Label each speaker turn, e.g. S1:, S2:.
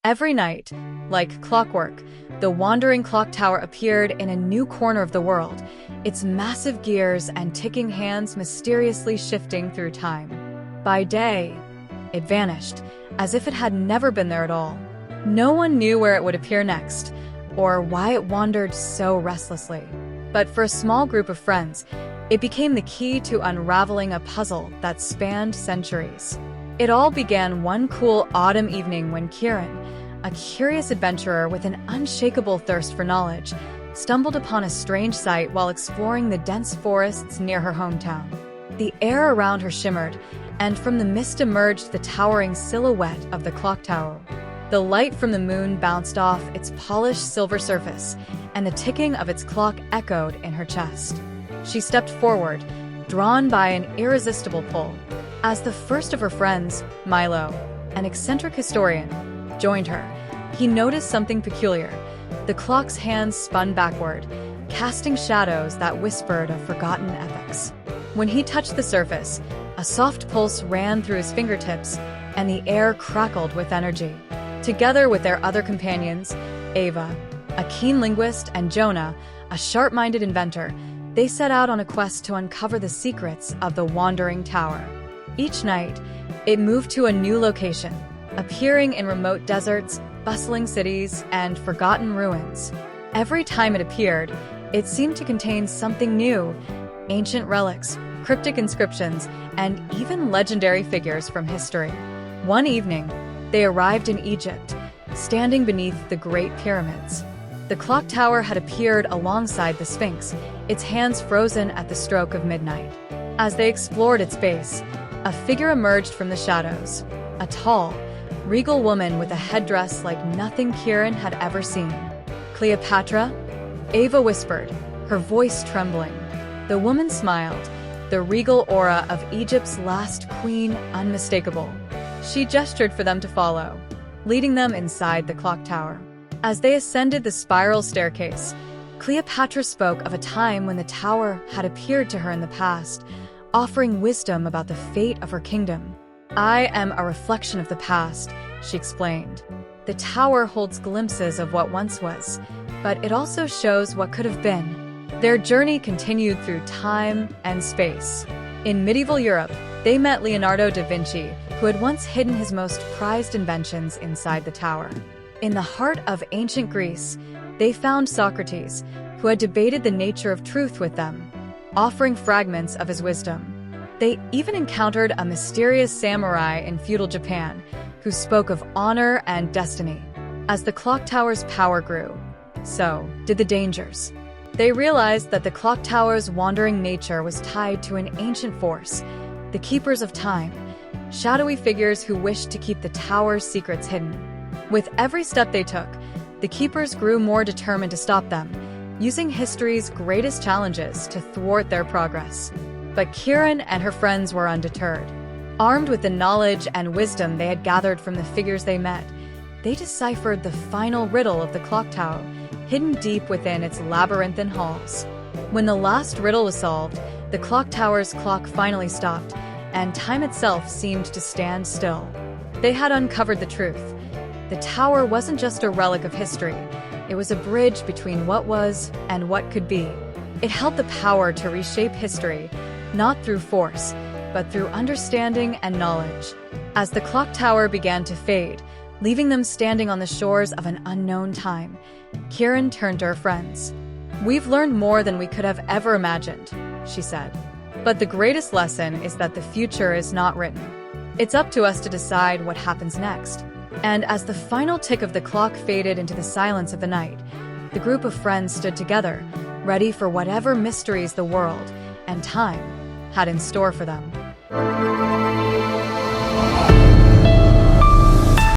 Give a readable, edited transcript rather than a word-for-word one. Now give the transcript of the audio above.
S1: Every night, like clockwork, the Wandering Clocktower appeared in a new corner of the world, its massive gears and ticking hands mysteriously shifting through time. By day, it vanished, as if it had never been there at all. No one knew where it would appear next, or why it wandered so restlessly. But for a small group of friends, it became the key to unraveling a puzzle that spanned centuries. It all began one cool autumn evening when Kiran, a curious adventurer with an unshakable thirst for knowledge, stumbled upon a strange sight while exploring the dense forests near her hometown. The air around her shimmered, and from the mist emerged the towering silhouette of the clock tower. The light from the moon bounced off its polished silver surface, and the ticking of its clock echoed in her chest. She stepped forward, drawn by an irresistible pull. As the first of her friends, Milo, an eccentric historian, joined her, he noticed something peculiar. The clock's hands spun backward, casting shadows that whispered of forgotten epochs. When he touched the surface, a soft pulse ran through his fingertips, and the air crackled with energy. Together with their other companions, Ava, a keen linguist, and Jonah, a sharp-minded inventor, they set out on a quest to uncover the secrets of the Wandering Tower. Each night, it moved to a new location, appearing in remote deserts, bustling cities, and forgotten ruins. Every time it appeared, it seemed to contain something new: ancient relics, cryptic inscriptions, and even legendary figures from history. One evening, they arrived in Egypt, standing beneath the Great Pyramids. The clock tower had appeared alongside the Sphinx, its hands frozen at the stroke of midnight. As they explored its base, a figure emerged from the shadows, a tall, regal woman with a headdress like nothing Kiran had ever seen. "Cleopatra?" Ava whispered, her voice trembling. The woman smiled, the regal aura of Egypt's last queen unmistakable. She gestured for them to follow, leading them inside the clock tower. As they ascended the spiral staircase, Cleopatra spoke of a time when the tower had appeared to her in the past, offering wisdom about the fate of her kingdom. "I am a reflection of the past," she explained. "The tower holds glimpses of what once was, but it also shows what could have been." Their journey continued through time and space. In medieval Europe, they met Leonardo da Vinci, who had once hidden his most prized inventions inside the tower. In the heart of ancient Greece, they found Socrates, who had debated the nature of truth with them, offering fragments of his wisdom. They even encountered a mysterious samurai in feudal Japan, who spoke of honor and destiny. As the clock tower's power grew, so did the dangers. They realized that the clock tower's wandering nature was tied to an ancient force, the Keepers of Time, shadowy figures who wished to keep the tower's secrets hidden. With every step they took, the Keepers grew more determined to stop them, using history's greatest challenges to thwart their progress. But Kiran and her friends were undeterred. Armed with the knowledge and wisdom they had gathered from the figures they met, they deciphered the final riddle of the clock tower, hidden deep within its labyrinthine halls. When the last riddle was solved, the clock tower's clock finally stopped, and time itself seemed to stand still. They had uncovered the truth. The tower wasn't just a relic of history. It was a bridge between what was and what could be. It held the power to reshape history, not through force, but through understanding and knowledge. As the clock tower began to fade, leaving them standing on the shores of an unknown time, Kiran turned to her friends. "We've learned more than we could have ever imagined," she said. "But the greatest lesson is that the future is not written. It's up to us to decide what happens next." And as the final tick of the clock faded into the silence of the night, the group of friends stood together, ready for whatever mysteries the world and time had in store for them.